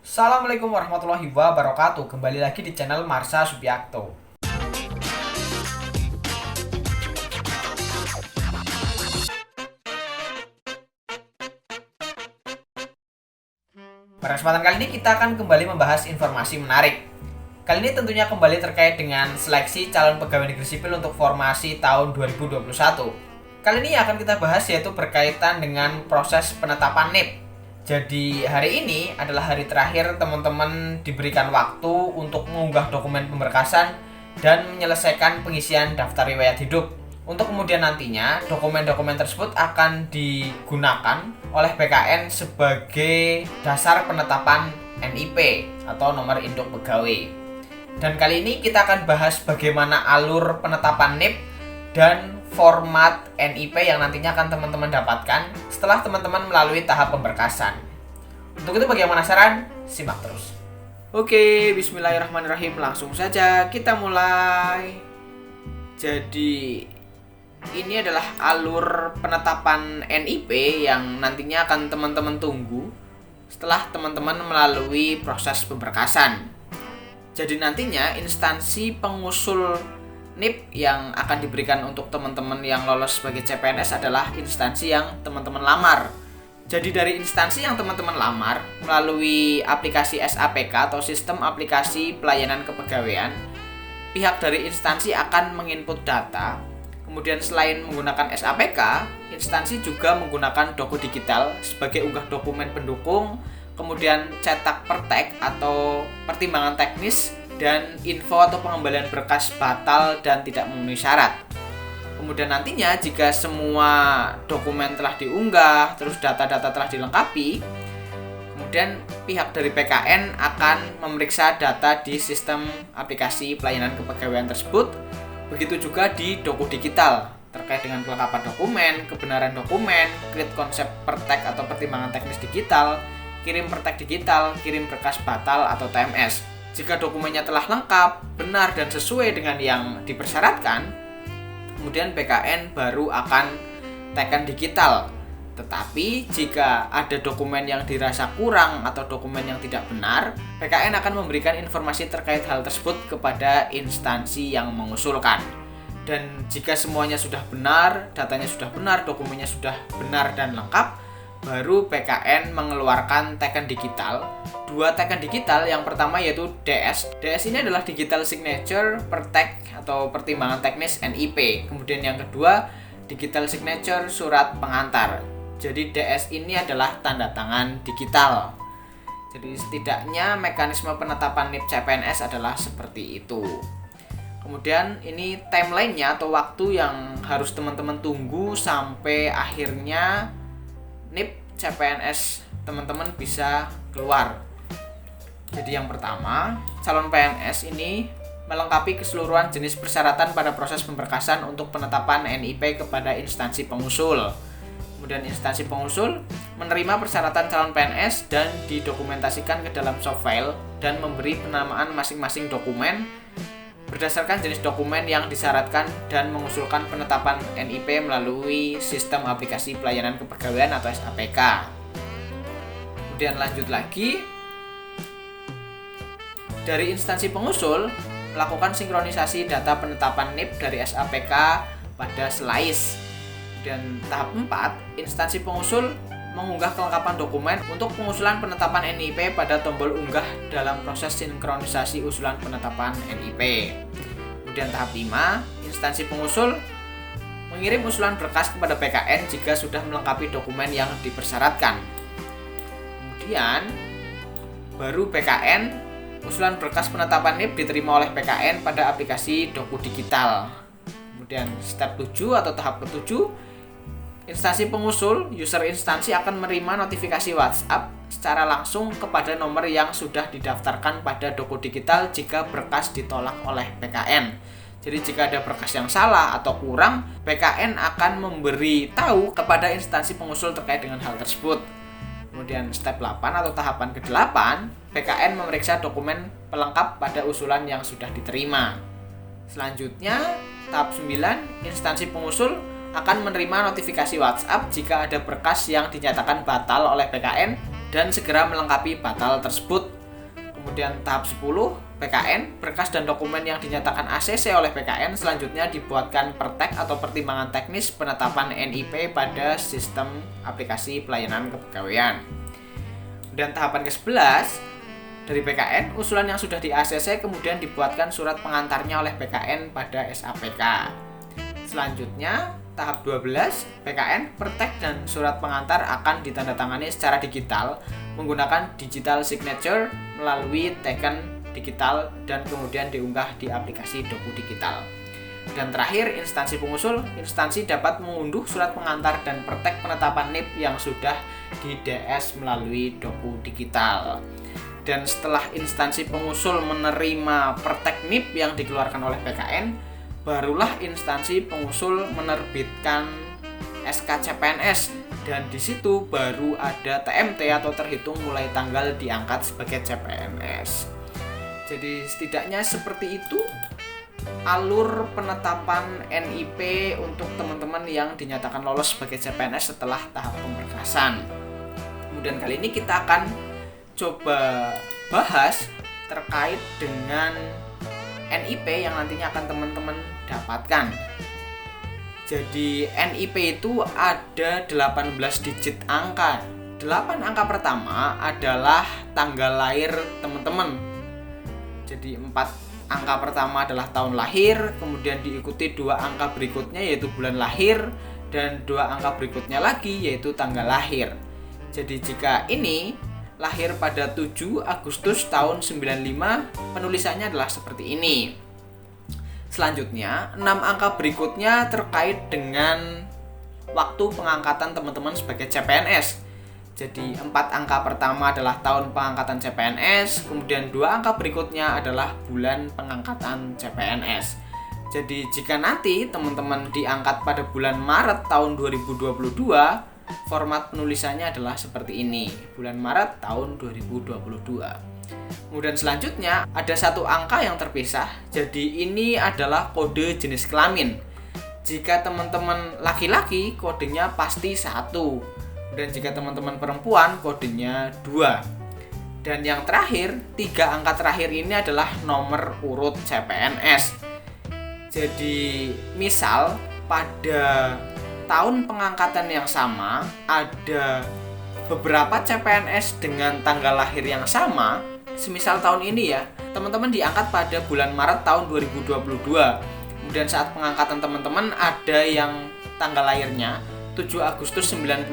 Assalamualaikum warahmatullahi wabarakatuh. Kembali lagi di channel Marsha Subiakto. Pada kesempatan kali ini kita akan kembali membahas informasi menarik. Kali ini tentunya kembali terkait dengan seleksi calon pegawai negeri sipil untuk formasi tahun 2021. Kali ini akan kita bahas yaitu berkaitan dengan proses penetapan NIP. Jadi hari ini adalah hari terakhir teman-teman diberikan waktu untuk mengunggah dokumen pemberkasan dan menyelesaikan pengisian daftar riwayat hidup. Untuk kemudian nantinya dokumen-dokumen tersebut akan digunakan oleh BKN sebagai dasar penetapan NIP atau nomor induk pegawai. Dan kali ini kita akan bahas bagaimana alur penetapan NIP dan format NIP yang nantinya akan teman-teman dapatkan setelah teman-teman melalui tahap pemberkasan. Untuk itu bagi yang penasaran, simak terus. Oke, bismillahirrahmanirrahim. Langsung saja kita mulai. Jadi ini adalah alur penetapan NIP yang nantinya akan teman-teman tunggu setelah teman-teman melalui proses pemberkasan. Jadi nantinya instansi pengusul NIP yang akan diberikan untuk teman-teman yang lolos sebagai CPNS adalah instansi yang teman-teman lamar. Jadi dari instansi yang teman-teman lamar melalui aplikasi SAPK atau Sistem Aplikasi Pelayanan Kepegawaian, pihak dari instansi akan menginput data. Kemudian selain menggunakan SAPK, instansi juga menggunakan Doku Digital sebagai unggah dokumen pendukung, kemudian cetak pertek atau pertimbangan teknis, dan info atau pengembalian berkas batal dan tidak memenuhi syarat. Kemudian nantinya jika semua dokumen telah diunggah, terus data-data telah dilengkapi, kemudian pihak dari PKN akan memeriksa data di sistem aplikasi pelayanan kepegawaian tersebut. Begitu juga di Doku Digital terkait dengan kelengkapan dokumen, kebenaran dokumen, create konsep pertek atau pertimbangan teknis digital, kirim pertek digital, kirim berkas batal atau TMS. Jika dokumennya telah lengkap, benar dan sesuai dengan yang dipersyaratkan, kemudian PKN baru akan teken digital. Tetapi jika ada dokumen yang dirasa kurang atau dokumen yang tidak benar, PKN akan memberikan informasi terkait hal tersebut kepada instansi yang mengusulkan. Dan jika semuanya sudah benar, datanya sudah benar, dokumennya sudah benar dan lengkap, baru PKN mengeluarkan teken digital. Dua teken digital, yang pertama yaitu DS. DS ini adalah Digital Signature Pertek atau pertimbangan teknis NIP. Kemudian yang kedua, Digital Signature Surat Pengantar. Jadi DS ini adalah tanda tangan digital. Jadi setidaknya mekanisme penetapan NIP CPNS adalah seperti itu. Kemudian ini timeline-nya atau waktu yang harus teman-teman tunggu sampai akhirnya NIP CPNS teman-teman bisa keluar. Jadi yang pertama, calon PNS ini melengkapi keseluruhan jenis persyaratan pada proses pemberkasan untuk penetapan NIP kepada instansi pengusul. Kemudian instansi pengusul menerima persyaratan calon PNS dan didokumentasikan ke dalam soft file dan memberi penamaan masing-masing dokumen berdasarkan jenis dokumen yang disyaratkan dan mengusulkan penetapan NIP melalui Sistem Aplikasi Pelayanan Kepegawaian atau SAPK. Kemudian lanjut lagi, dari instansi pengusul melakukan sinkronisasi data penetapan NIP dari SAPK pada SLAIS. Dan tahap 4, instansi pengusul mengunggah kelengkapan dokumen untuk pengusulan penetapan NIP pada tombol unggah dalam proses sinkronisasi usulan penetapan NIP. Kemudian tahap 5, instansi pengusul mengirim usulan berkas kepada PKN jika sudah melengkapi dokumen yang dipersyaratkan. Kemudian baru PKN usulan berkas penetapan NIP diterima oleh PKN pada aplikasi Doku Digital. Kemudian step 7 atau tahap ke-7, instansi pengusul, user instansi akan menerima notifikasi WhatsApp secara langsung kepada nomor yang sudah didaftarkan pada Doku Digital jika berkas ditolak oleh PKN. Jadi jika ada berkas yang salah atau kurang, PKN akan memberi tahu kepada instansi pengusul terkait dengan hal tersebut. Kemudian step 8 atau tahapan ke-8, PKN memeriksa dokumen pelengkap pada usulan yang sudah diterima. Selanjutnya, tahap 9, instansi pengusul akan menerima notifikasi WhatsApp jika ada berkas yang dinyatakan batal oleh PKN dan segera melengkapi batal tersebut. Kemudian tahap 10, PKN, berkas dan dokumen yang dinyatakan ACC oleh PKN selanjutnya dibuatkan pertek atau pertimbangan teknis penetapan NIP pada sistem aplikasi pelayanan kepegawaian. Dan tahapan ke-11, dari PKN, usulan yang sudah di ACC kemudian dibuatkan surat pengantarnya oleh PKN pada SAPK. Selanjutnya, tahap 12, PKN, pertek dan surat pengantar akan ditandatangani secara digital menggunakan digital signature melalui token digital dan kemudian diunggah di aplikasi Doku Digital. Dan terakhir, instansi pengusul, instansi dapat mengunduh surat pengantar dan pertek penetapan NIP yang sudah di DS melalui Doku Digital. Dan setelah instansi pengusul menerima pertek NIP yang dikeluarkan oleh PKN, barulah instansi pengusul menerbitkan SK CPNS, dan di situ baru ada TMT atau terhitung mulai tanggal diangkat sebagai CPNS. Jadi setidaknya seperti itu alur penetapan NIP untuk teman-teman yang dinyatakan lolos sebagai CPNS setelah tahap pemberkasan. Kemudian kali ini kita akan coba bahas terkait dengan NIP yang nantinya akan teman-teman dapatkan. Jadi NIP itu ada 18 digit angka. 8 angka pertama adalah tanggal lahir teman-teman. Jadi 4 angka pertama adalah tahun lahir, kemudian diikuti 2 angka berikutnya yaitu bulan lahir, dan 2 angka berikutnya lagi yaitu tanggal lahir. Jadi jika ini lahir pada 7 Agustus tahun 95, penulisannya adalah seperti ini. Selanjutnya, 6 angka berikutnya terkait dengan waktu pengangkatan teman-teman sebagai CPNS. Jadi 4 angka pertama adalah tahun pengangkatan CPNS, kemudian 2 angka berikutnya adalah bulan pengangkatan CPNS. Jadi jika nanti teman-teman diangkat pada bulan Maret tahun 2022, format penulisannya adalah seperti ini, bulan Maret tahun 2022. Kemudian selanjutnya ada 1 angka yang terpisah. Jadi ini adalah kode jenis kelamin. Jika teman-teman laki-laki, kodenya pasti 1. Dan jika teman-teman perempuan, kodenya 2. Dan yang terakhir, 3 angka terakhir ini adalah nomor urut CPNS. Jadi misal pada tahun pengangkatan yang sama ada beberapa CPNS dengan tanggal lahir yang sama. Semisal tahun ini ya, teman-teman diangkat pada bulan Maret tahun 2022. Kemudian saat pengangkatan teman-teman ada yang tanggal lahirnya 7 Agustus 95,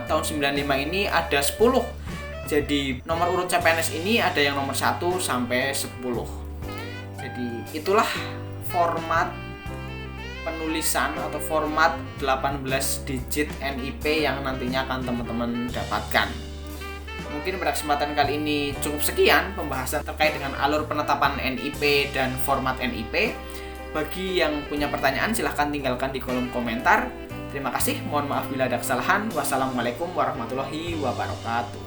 tahun 95 ini ada 10. Jadi nomor urut CPNS ini ada yang nomor 1 sampai 10. Jadi itulah format penulisan atau format 18 digit NIP yang nantinya akan teman-teman dapatkan. Mungkin pada kesempatan kali ini cukup sekian pembahasan terkait dengan alur penetapan NIP dan format NIP. Bagi yang punya pertanyaan silahkan tinggalkan di kolom komentar. Terima kasih, mohon maaf bila ada kesalahan. Wassalamualaikum warahmatullahi wabarakatuh.